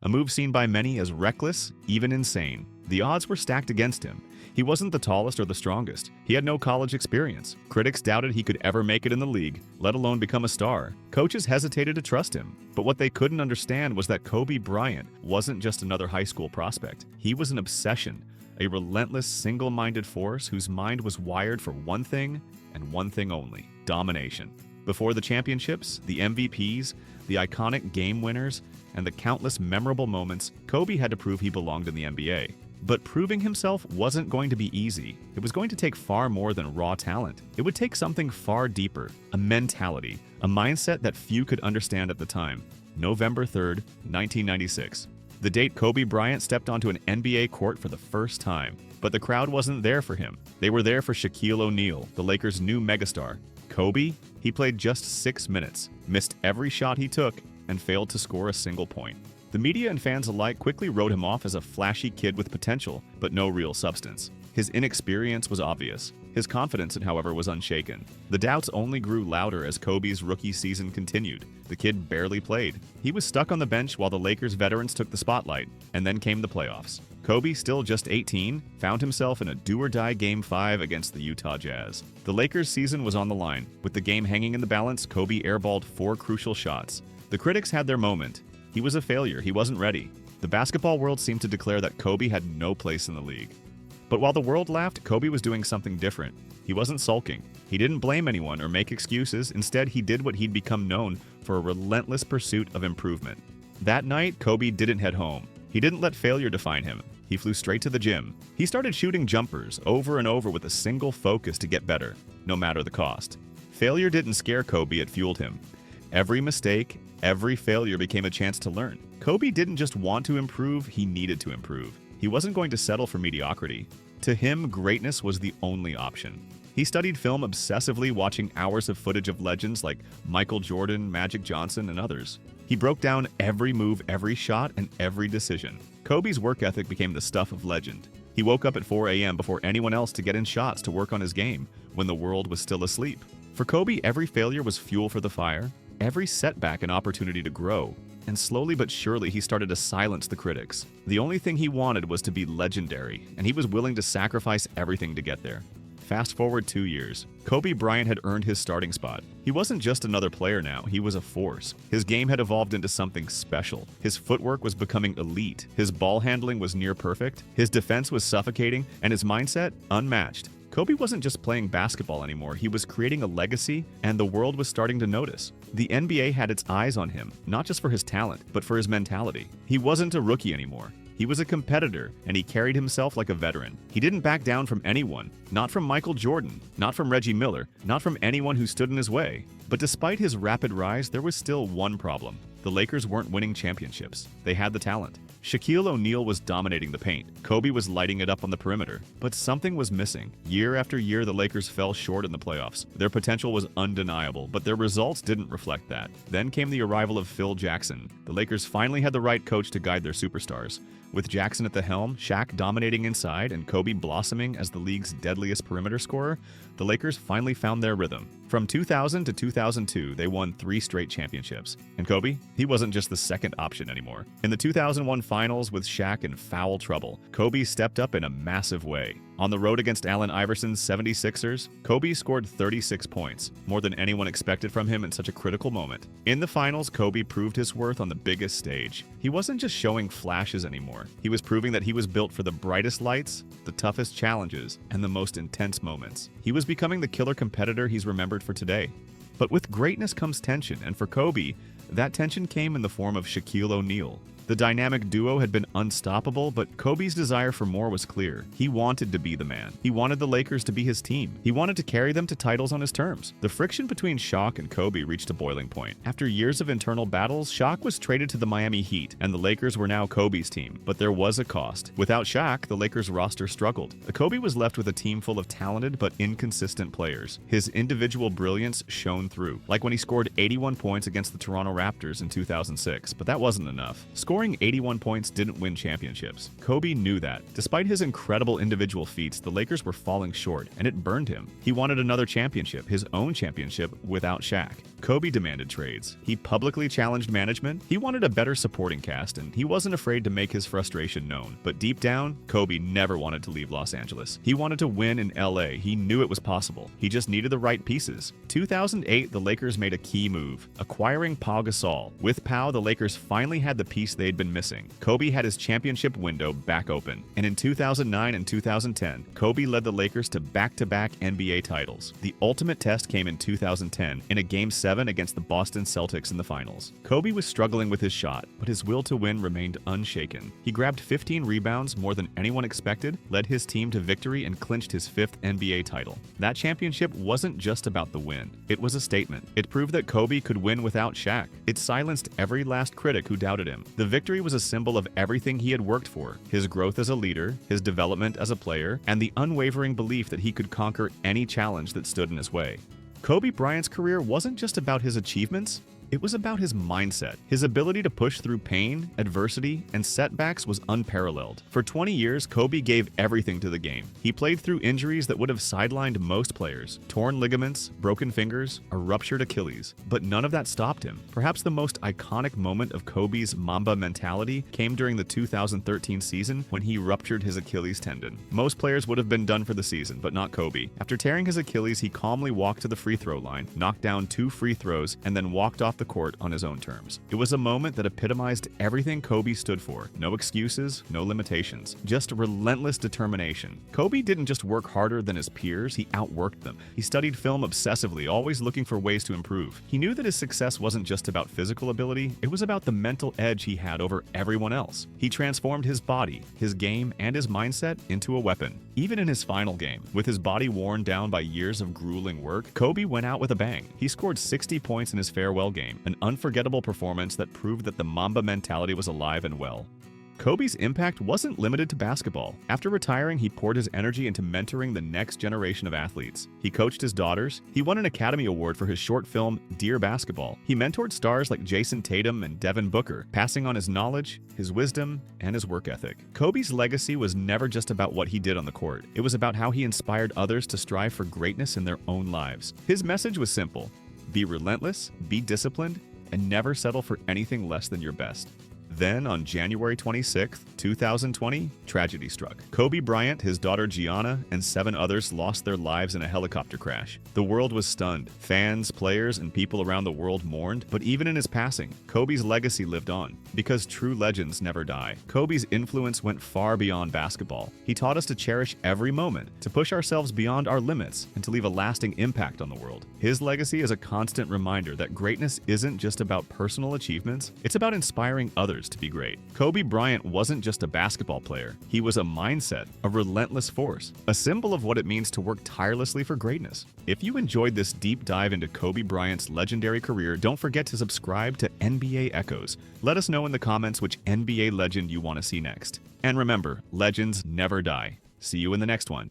a move seen by many as reckless, even insane. The odds were stacked against him. He wasn't the tallest or the strongest. He had no college experience. Critics doubted he could ever make it in the league, let alone become a star. Coaches hesitated to trust him. But what they couldn't understand was that Kobe Bryant wasn't just another high school prospect. He was an obsession, a relentless, single-minded force whose mind was wired for one thing and one thing only: domination. Before the championships, the MVPs, the iconic game winners, and the countless memorable moments, Kobe had to prove he belonged in the NBA. But proving himself wasn't going to be easy. It was going to take far more than raw talent. It would take something far deeper, a mentality, a mindset that few could understand at the time. November 3rd, 1996. The date Kobe Bryant stepped onto an NBA court for the first time. But the crowd wasn't there for him. They were there for Shaquille O'Neal, the Lakers' new megastar. Kobe? He played just 6 minutes, missed every shot he took, and failed to score a single point. The media and fans alike quickly wrote him off as a flashy kid with potential, but no real substance. His inexperience was obvious. His confidence, however, was unshaken. The doubts only grew louder as Kobe's rookie season continued. The kid barely played. He was stuck on the bench while the Lakers veterans took the spotlight, and then came the playoffs. Kobe, still just 18, found himself in a do-or-die Game 5 against the Utah Jazz. The Lakers' season was on the line. With the game hanging in the balance, Kobe airballed 4 crucial shots. The critics had their moment. He was a failure. He wasn't ready. The basketball world seemed to declare that Kobe had no place in the league. But while the world laughed, Kobe was doing something different. He wasn't sulking. He didn't blame anyone or make excuses. Instead, he did what he'd become known for: a relentless pursuit of improvement. That night, Kobe didn't head home. He didn't let failure define him. He flew straight to the gym. He started shooting jumpers over and over with a single focus to get better, no matter the cost. Failure didn't scare Kobe, it fueled him. Every mistake, every failure became a chance to learn. Kobe didn't just want to improve, he needed to improve. He wasn't going to settle for mediocrity. To him, greatness was the only option. He studied film obsessively, watching hours of footage of legends like Michael Jordan, Magic Johnson, and others. He broke down every move, every shot, and every decision. Kobe's work ethic became the stuff of legend. He woke up at 4 a.m. before anyone else to get in shots to work on his game, when the world was still asleep. For Kobe, every failure was fuel for the fire, every setback an opportunity to grow. And slowly but surely, he started to silence the critics. The only thing he wanted was to be legendary, and he was willing to sacrifice everything to get there. Fast forward 2 years. Kobe Bryant had earned his starting spot. He wasn't just another player now, he was a force. His game had evolved into something special. His footwork was becoming elite. His ball handling was near perfect. His defense was suffocating, and his mindset unmatched. Kobe wasn't just playing basketball anymore, he was creating a legacy, and the world was starting to notice. The NBA had its eyes on him, not just for his talent, but for his mentality. He wasn't a rookie anymore. He was a competitor, and he carried himself like a veteran. He didn't back down from anyone, not from Michael Jordan, not from Reggie Miller, not from anyone who stood in his way. But despite his rapid rise, there was still one problem. The Lakers weren't winning championships. They had the talent. Shaquille O'Neal was dominating the paint. Kobe was lighting it up on the perimeter. But something was missing. Year after year, the Lakers fell short in the playoffs. Their potential was undeniable, but their results didn't reflect that. Then came the arrival of Phil Jackson. The Lakers finally had the right coach to guide their superstars. With Jackson at the helm, Shaq dominating inside, and Kobe blossoming as the league's deadliest perimeter scorer, the Lakers finally found their rhythm. From 2000 to 2002, they won 3 straight championships. And Kobe? He wasn't just the second option anymore. In the 2001 finals, with Shaq in foul trouble, Kobe stepped up in a massive way. On the road against Allen Iverson's 76ers, Kobe scored 36 points, more than anyone expected from him in such a critical moment. In the finals, Kobe proved his worth on the biggest stage. He wasn't just showing flashes anymore. He was proving that he was built for the brightest lights, the toughest challenges, and the most intense moments. He was becoming the killer competitor he's remembered for today. But with greatness comes tension, and for Kobe, that tension came in the form of Shaquille O'Neal. The dynamic duo had been unstoppable, but Kobe's desire for more was clear. He wanted to be the man. He wanted the Lakers to be his team. He wanted to carry them to titles on his terms. The friction between Shaq and Kobe reached a boiling point. After years of internal battles, Shaq was traded to the Miami Heat, and the Lakers were now Kobe's team. But there was a cost. Without Shaq, the Lakers roster struggled. Kobe was left with a team full of talented but inconsistent players. His individual brilliance shone through, like when he scored 81 points against the Toronto Raptors in 2006. But that wasn't enough. Scoring Scoring 81 points didn't win championships. Kobe knew that. Despite his incredible individual feats, the Lakers were falling short, and it burned him. He wanted another championship, his own championship, without Shaq. Kobe demanded trades. He publicly challenged management. He wanted a better supporting cast, and he wasn't afraid to make his frustration known. But deep down, Kobe never wanted to leave Los Angeles. He wanted to win in LA. He knew it was possible. He just needed the right pieces. 2008, the Lakers made a key move, acquiring Pau Gasol. With Pau, the Lakers finally had the piece they'd been missing. Kobe had his championship window back open. And in 2009 and 2010, Kobe led the Lakers to back-to-back NBA titles. The ultimate test came in 2010 in a Game 7 against the Boston Celtics in the finals. Kobe was struggling with his shot, but his will to win remained unshaken. He grabbed 15 rebounds, more than anyone expected, led his team to victory, and clinched his 5th NBA title. That championship wasn't just about the win. It was a statement. It proved that Kobe could win without Shaq. It silenced every last critic who doubted him. The victory was a symbol of everything he had worked for: his growth as a leader, his development as a player, and the unwavering belief that he could conquer any challenge that stood in his way. Kobe Bryant's career wasn't just about his achievements. It was about his mindset. His ability to push through pain, adversity, and setbacks was unparalleled. For 20 years, Kobe gave everything to the game. He played through injuries that would have sidelined most players: torn ligaments, broken fingers, a ruptured Achilles. But none of that stopped him. Perhaps the most iconic moment of Kobe's Mamba mentality came during the 2013 season when he ruptured his Achilles tendon. Most players would have been done for the season, but not Kobe. After tearing his Achilles, he calmly walked to the free throw line, knocked down 2 free throws, and then walked off the court on his own terms. It was a moment that epitomized everything Kobe stood for. No excuses, no limitations, just relentless determination. Kobe didn't just work harder than his peers, he outworked them. He studied film obsessively, always looking for ways to improve. He knew that his success wasn't just about physical ability, it was about the mental edge he had over everyone else. He transformed his body, his game, and his mindset into a weapon. Even in his final game, with his body worn down by years of grueling work, Kobe went out with a bang. He scored 60 points in his farewell game, an unforgettable performance that proved that the Mamba mentality was alive and well. Kobe's impact wasn't limited to basketball. After retiring, he poured his energy into mentoring the next generation of athletes. He coached his daughters. He won an Academy Award for his short film, Dear Basketball. He mentored stars like Jason Tatum and Devin Booker, passing on his knowledge, his wisdom, and his work ethic. Kobe's legacy was never just about what he did on the court. It was about how he inspired others to strive for greatness in their own lives. His message was simple: be relentless, be disciplined, and never settle for anything less than your best. Then, on January 26, 2020, tragedy struck. Kobe Bryant, his daughter Gianna, and 7 others lost their lives in a helicopter crash. The world was stunned. Fans, players, and people around the world mourned, but even in his passing, Kobe's legacy lived on. Because true legends never die. Kobe's influence went far beyond basketball. He taught us to cherish every moment, to push ourselves beyond our limits, and to leave a lasting impact on the world. His legacy is a constant reminder that greatness isn't just about personal achievements, it's about inspiring others to be great. Kobe Bryant wasn't just a basketball player. He was a mindset, a relentless force, a symbol of what it means to work tirelessly for greatness. If you enjoyed this deep dive into Kobe Bryant's legendary career, don't forget to subscribe to NBA Echoes. Let us know in the comments which NBA legend you want to see next. And remember, legends never die. See you in the next one.